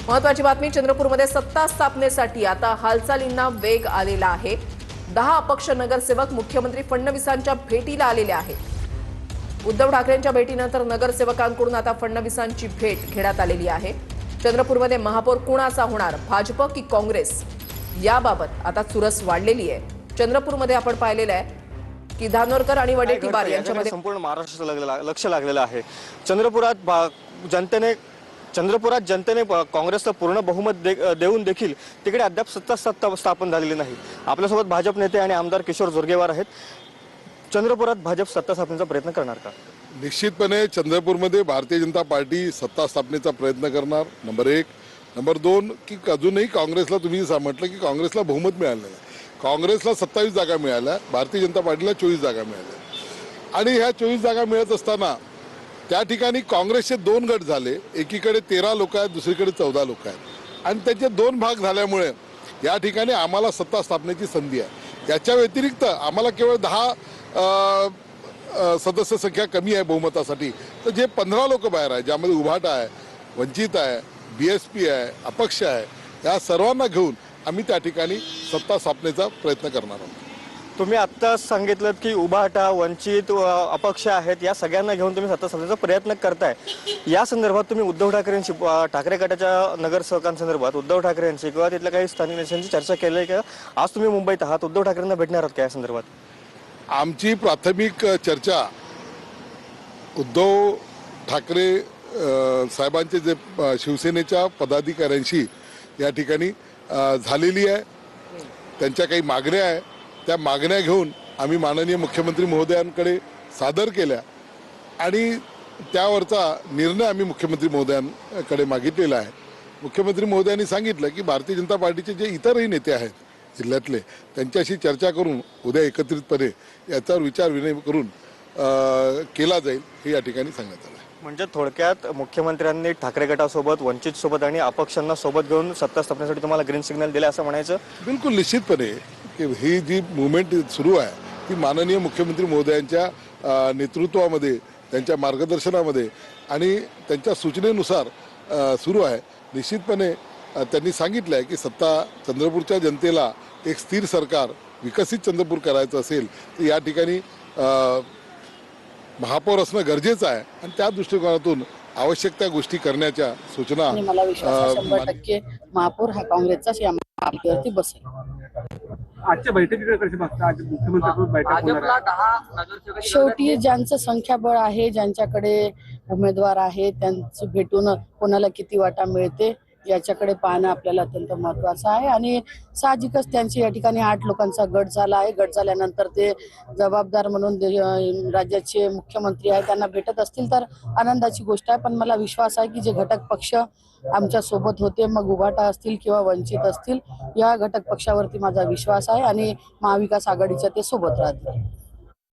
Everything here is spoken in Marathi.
महत्वाची बातमी, चंद्रपूरमध्ये सत्ता स्थापनेसाठी आता हालचालींना वेग आलेला आहे। 10 अपक्ष नगरसेवक मुख्यमंत्री फडणवीसांच्या भेटीला आलेले आहेत। उद्धव ठाकरेंच्या भेटीनंतर नगरसेवकांकडून आता फडणवीसांची भेट घेण्यात आलेली आहे। चंद्रपूरमध्ये महापौर कोणाचा होणार, भाजप की काँग्रेस, याबाबत आता चुरस वाढलेली आहे। चंद्रपूरमध्ये आपण पाहिलेलं आहे की धानोरकर आणि वडेट्टीवार यांच्यामध्ये संपूर्ण महाराष्ट्राचं लक्ष लागलेलं आहे। चंद्रपुरात जनतेने काँग्रेसला पूर्ण बहुमत देऊन देखील तिकडे अद्याप सत्ता स्थापन झालेली नाही। आपल्यासोबत भाजप नेते आणि आमदार किशोर जोरगेवार आहेत। चंद्रपुरात भाजप सत्ता स्थापनेचा प्रयत्न करणार का? निश्चितपणे चंद्रपूरमध्ये भारतीय जनता पार्टी सत्ता स्थापनेचा प्रयत्न करणार, नंबर 1। नंबर 2 की अजूनही काँग्रेसला, तुम्ही म्हटलं की काँग्रेसला बहुमत मिळालेलं आहे। काँग्रेसला 27 जागा मिळाल्या, भारतीय जनता पार्टीला 24 जागा मिळाल्या। आणि ह्या 24 जागा मिळत असताना त्या ठिकाणी काँग्रेसचे 2 गट झाले। एकीकडे 13 लोक आहेत, दुसरीकडे 14 लोक आहेत आणि त्याचे 2 भाग झाल्यामुळे या ठिकाणी आम्हाला सत्ता स्थापनेची संधी आहे। याच्या व्यतिरिक्त आम्हाला केवळ 10 सदस्य संख्या कमी आहे बहुमतासाठी, तर जे 15 लोक बाहेर आहे, ज्यामध्ये उभाटा आहे, वंचित आहे, BSP आहे, अपक्ष आहे, या सर्वांना घेऊन आम्ही त्या ठिकाणी सत्ता स्थापनेचा प्रयत्न करणार आहोत। तुम्ही आत्ता सांगितलं की उभाटा, वंचित, अपक्ष आहेत, या सगळ्यांना घेऊन तुम्ही सत्ता स्थापनेचा प्रयत्न करताय। या संदर्भात तुम्ही उद्धव ठाकरेंशी, ठाकरे गटाच्या नगरसेवकांसंदर्भात उद्धव ठाकरेंशी किंवा तिथल्या काही स्थानिक नेत्यांशी चर्चा केली आहे का? आज तुम्ही मुंबईत आहात, उद्धव ठाकरेंना भेटणार आहात का या संदर्भात? आमची प्राथमिक चर्चा उद्धव ठाकरे साहेबांचे जे शिवसेनेच्या पदाधिकाऱ्यांशी या ठिकाणी झालेली आहे। त्यांच्या काही मागण्या आहे, त्या मागण्या घेऊन आम्ही माननीय मुख्यमंत्री महोदयांकडे सादर केल्या आणि त्यावरचा निर्णय आम्ही मुख्यमंत्री महोदयांकडे मागितलेला आहे। मुख्यमंत्री महोदयांनी सांगितलं की भारतीय जनता पार्टीचे जे इतरही नेते आहेत जिल्ह्यातले, त्यांच्याशी चर्चा करून उद्या एकत्रितपणे याच्यावर विचार विनिमय करून केला जाईल, हे या ठिकाणी सांगण्यात आलं आहे। म्हणजे थोडक्यात मुख्यमंत्र्यांनी ठाकरे गटासोबत, वंचित सोबत आणि अपक्षांना सोबत घेऊन सत्ता स्थापनेसाठी तुम्हाला ग्रीन सिग्नल दिला असं म्हणायचं? बिलकुल, निश्चितपणे की ही जी मुवमेंट सुरू आहे ती माननीय मुख्यमंत्री महोदयांच्या नेतृत्वामध्ये, त्यांच्या मार्गदर्शनामध्ये आणि त्यांच्या सूचनेनुसार सुरू आहे। निश्चितपणे त्यांनी सांगितलं आहे की सत्ता चंद्रपूरच्या जनतेला एक स्थिर सरकार, विकसित चंद्रपूर करायचं असेल तर या ठिकाणी महापौर असणं गरजेचं आहे आणि त्या दृष्टिकोनातून आवश्यक त्या गोष्टी करण्याच्या सूचना मला विश्वास आहे 100% महापौर हा काँग्रेसचाच या मार्गावरती बसेल। आजच्या बैठकीकडे कशी बघता? आज मुख्यमंत्र्यांसोबत बैठक होणार आहे। शेवटी ज्यांचं संख्याबळ आहे, ज्यांच्याकडे उमेदवार आहे, त्यांचं भेटून कोणाला किती वाटा मिळते याच्याकडे पाहणं आपल्याला अत्यंत महत्त्वाचं आहे। आणि साहजिकच त्यांची या ठिकाणी 8 लोकांचा गट झाला आहे। गट झाल्यानंतर ते जबाबदार म्हणून राज्याचे मुख्यमंत्री आहे, त्यांना भेटत असतील तर आनंदाची गोष्ट आहे। पण मला विश्वास आहे की जे घटक पक्ष आमच्या सोबत होते, मग उभाटा असतील किंवा वंचित असतील, या घटक पक्षावरती माझा विश्वास आहे आणि महाविकास आघाडीच्या ते सोबत राहतील।